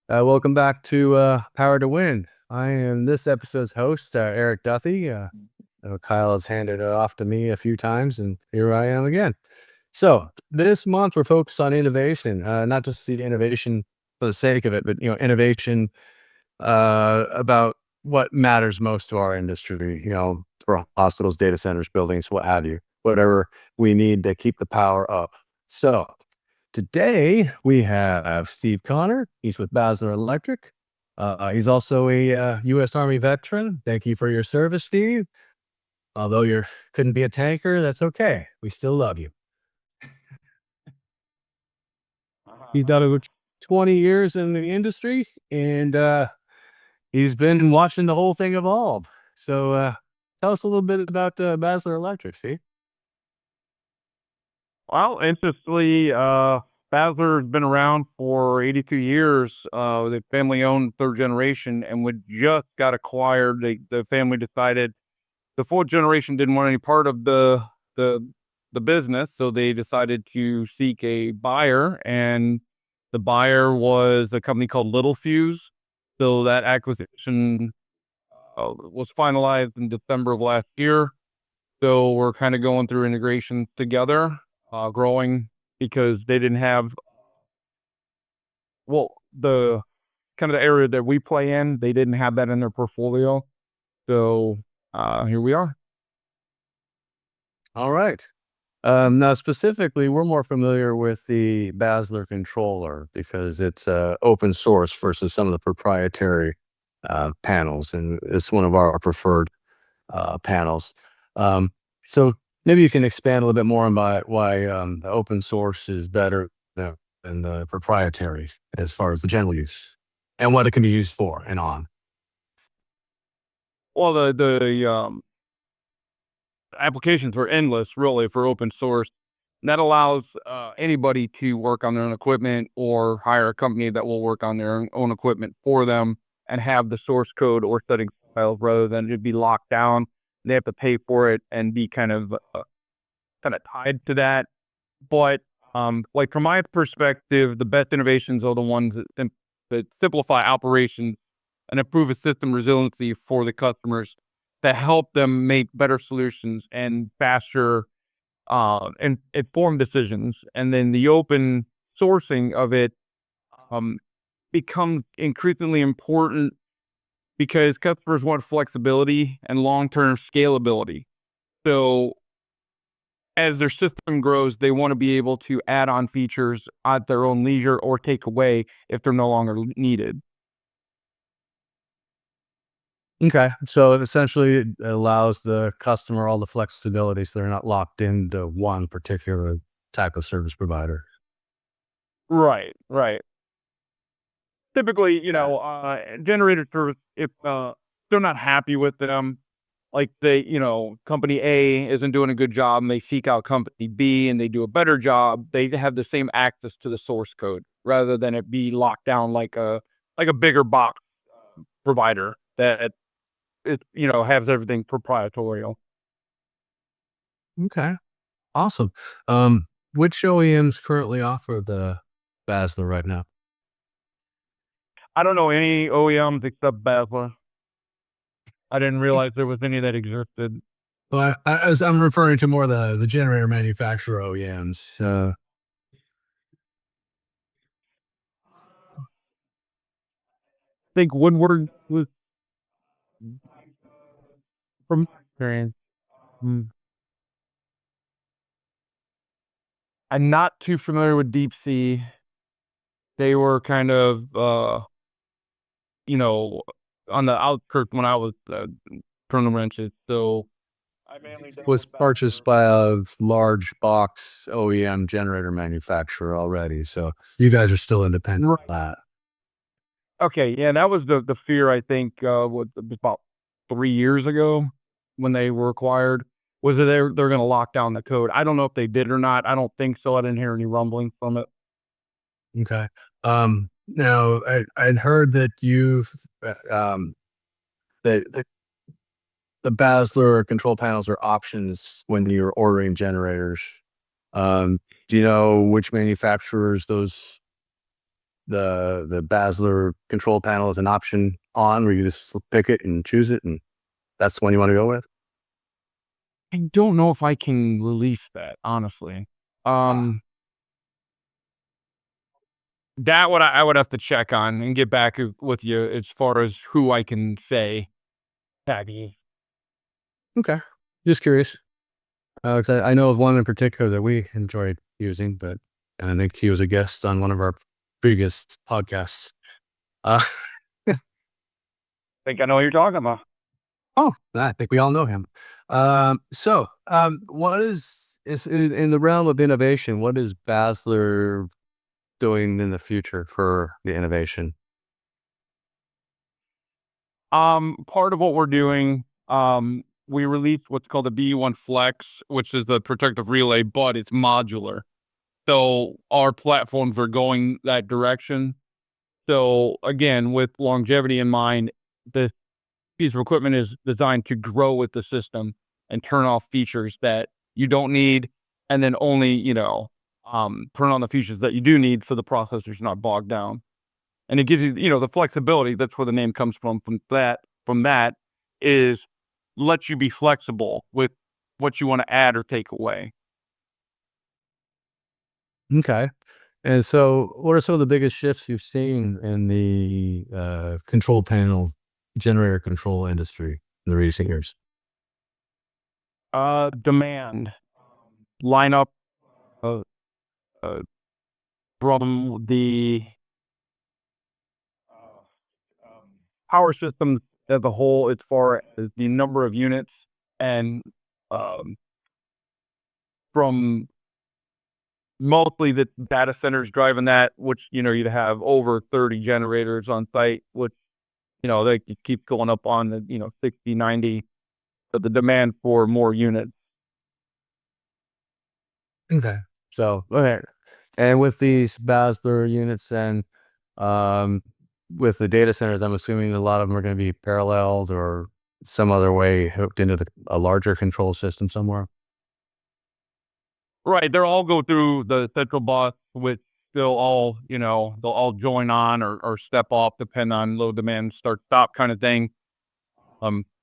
Welcome back to Power to Win. I am this episode's host, Erik Duthie. Kyle has handed it off to me a few times, and here I am again. So this month we're focused on innovation, not just the innovation for the sake of it, but innovation about what matters most to our industry. For hospitals, data centers, buildings, what have you, whatever we need to keep the power up. So today we have Steve Connor. He's with Basler Electric. He's also a U.S. Army veteran. Thank you for your service, Steve. Although you couldn't be a tanker, that's okay. We still love you. He's done over 20 years in the industry, and he's been watching the whole thing evolve. So tell us a little bit about Basler Electric, Steve. Well, interestingly, Basler has been around for 82 years. The family owned third generation, and we just got acquired. The family decided the fourth generation didn't want any part of the the business, so they decided to seek a buyer, and the buyer was a company called Little Fuse. So that acquisition was finalized in December of last year. So we're kind of going through integration together, growing because they didn't have, well, the kind of the area that we play in, they didn't have that in their portfolio. So here we are. All right. Now, specifically, we're more familiar with the Basler controller because it's open source versus some of the proprietary panels, and it's one of our preferred panels. So maybe you can expand a little bit more on why the open source is better than the proprietary as far as the general use and what it can be used for and on. Well, the applications are endless, really, for open source. And that allows anybody to work on their own equipment or hire a company that will work on their own equipment for them and have the source code or setting files rather than it be locked down. They have to pay for it and be kind of tied to that. But like from my perspective, the best innovations are the ones that simplify operations and improve a system resiliency for the customers that help them make better solutions and faster and informed decisions. And then the open sourcing of it um, becomes increasingly important because customers want flexibility and long-term scalability. So as their system grows, they want to be able to add on features at their own leisure or take away if they're no longer needed. Okay. So essentially, it allows the customer all the flexibility so they're not locked into one particular type of service provider. Right, right. Typically, Okay. generator service, if they're not happy with them, like company A isn't doing a good job and they seek out company B and they do a better job, they have the same access to the source code rather than it be locked down like a bigger box provider that has everything proprietarial. Okay. Awesome. Which OEMs currently offer the Basler right now? I don't know any OEMs except Basler. I didn't realize there was any that existed. Well, as I'm referring to more the generator manufacturer OEMs. I think Woodward was from experience. Mm. I'm not too familiar with Deep Sea. They were kind of, you know, on the outskirts when I was turning wrenches. So I mainly dealt Was with Basler. purchased by a large box OEM generator manufacturer already. So you guys are still independent of Right. that. Okay, yeah, that was the fear I think about 3 years ago when they were acquired was that they're going to lock down the code. I don't know if they did or not. I don't think so. I didn't hear any rumbling from it. Okay. Now I'd heard that the the Basler control panels are options when you're ordering generators. Do you know which manufacturers those the Basler control panel as an option on, where you just pick it and choose it, and that's the one you want to go with? I don't know if I can release that, honestly. Um, that I would have to check on and get back with you as far as who I can say, Tabby. Okay, just curious. 'Cause I know of one in particular that we enjoyed using, but I think he was a guest on one of our previous podcasts. Uh, Think I know what you're talking about. oh, I think we all know him. What is in the realm of innovation? What is Basler doing in the future for the innovation? Part of what we're doing, we released what's called the B1 Flex, which is the protective relay, but it's modular. So our platforms are going that direction. So again, with longevity in mind, this piece of equipment is designed to grow with the system and turn off features that you don't need, and then only, turn on the features that you do need for the processors not bogged down. And it gives you, the flexibility. That's where the name comes from. From that is lets you be flexible with what you want to add or take away. Okay. And so, what are some of the biggest shifts you've seen in the control panel generator control industry in the recent years? Demand, lineup, uh, uh, from the power systems as a whole, as far as the number of units, and um, from mostly the data centers driving that, which you'd have over 30 generators on site, which they could keep going up on the 60, 90. But the demand for more units. Okay. So, okay. And with these Basler units and um, with the data centers, I'm assuming a lot of them are going to be paralleled or some other way hooked into a larger control system somewhere. Right, they'll all go through the central bus, which they'll all join on or step off, depending on load demand, start stop kind of thing.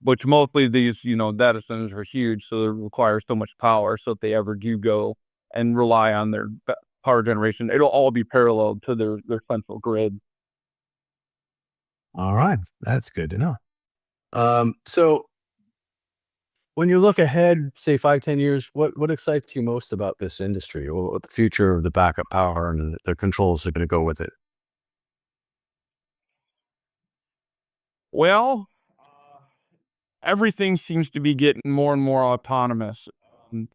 Which mostly these data centers are huge, so they require so much power. So if they ever do go and rely on their power generation, it'll all be parallel to their central grid. All right. That's good to know. So when you look ahead, say 5, 10 years, what excites you most about this industry, or what the future of the backup power and the controls are going to go with it? Well, everything seems to be getting more and more autonomous.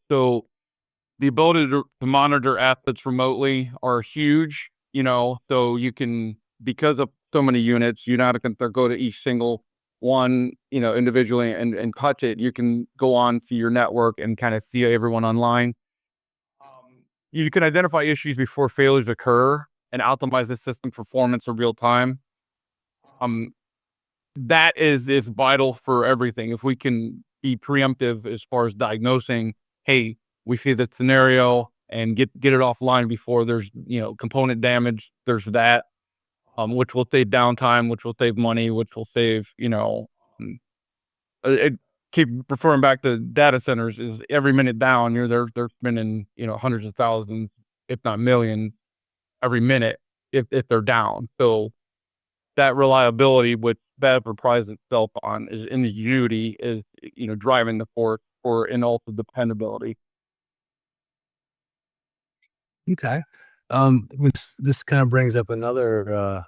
So the ability to monitor assets remotely are huge, so you can, because of so many units, you're not going to go to each single one, individually and touch it. You can go on to your network and kind of see everyone online. You can identify issues before failures occur and optimize the system performance in real time. Um, that is vital for everything. If we can be preemptive as far as diagnosing, hey, we see the scenario and get it offline before there's component damage. There's that, which will save downtime, which will save money, which will save um, it. Keep referring back to data centers. Is every minute down, they're spending hundreds of thousands, if not millions, every minute if they're down. So that reliability, which Basler prides itself on, is ingenuity, is driving the force for, and also dependability. Okay. Which this kind of brings up another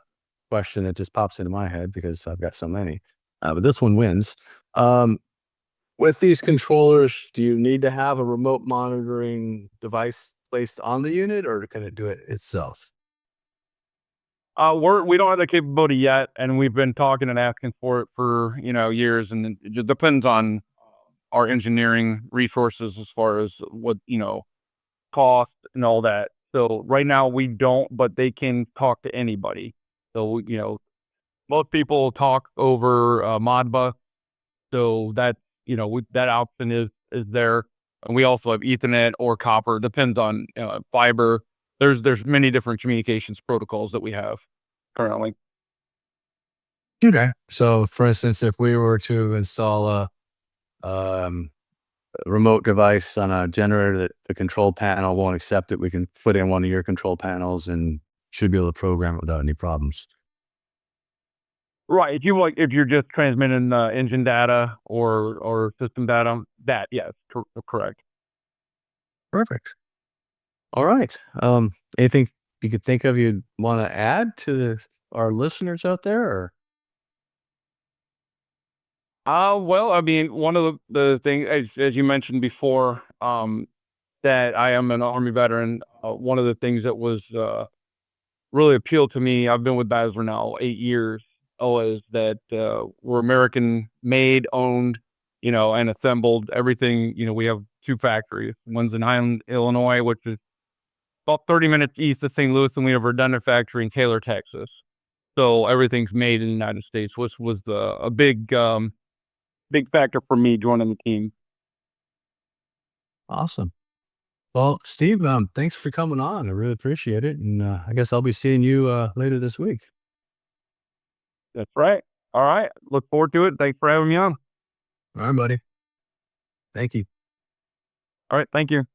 question that just pops into my head because I've got so many. But this one wins. Um, with these controllers, do you need to have a remote monitoring device placed on the unit, or can it do it itself? We don't have the capability yet, and we've been talking and asking for it for years, and it just depends on our engineering resources as far as what cost and all that. So right now we don't, but they can talk to anybody. So most people talk over Modbus, so that that option is there, and we also have Ethernet or copper. Depends on fiber. There's many different communications protocols that we have. currently. Okay. So, for instance, if we were to install um, a remote device on a generator that the control panel won't accept it, we can put in one of your control panels and should be able to program it without any problems. Right. If you're just transmitting engine data or system data, that yes, correct. Perfect. All right. Anything you could think of you'd want to add to our listeners out there? Or Well, I mean, one of the things, as you mentioned before, that I am an Army veteran. One of the things that was really appealed to me, I've been with Basler now 8 years, is that we're American made, owned, and assembled. Everything, we have two factories. One's in Highland, Illinois, which is about 30 minutes east of St. Louis, and we have a redundant factory in Taylor, Texas. So everything's made in the United States, which was a big factor for me joining the team. awesome. Well, Steve, thanks for coming on. I really appreciate it. And I guess I'll be seeing you later this week. That's right. All right. Look forward to it. Thanks for having me on. All right, buddy. Thank you. All right. Thank you.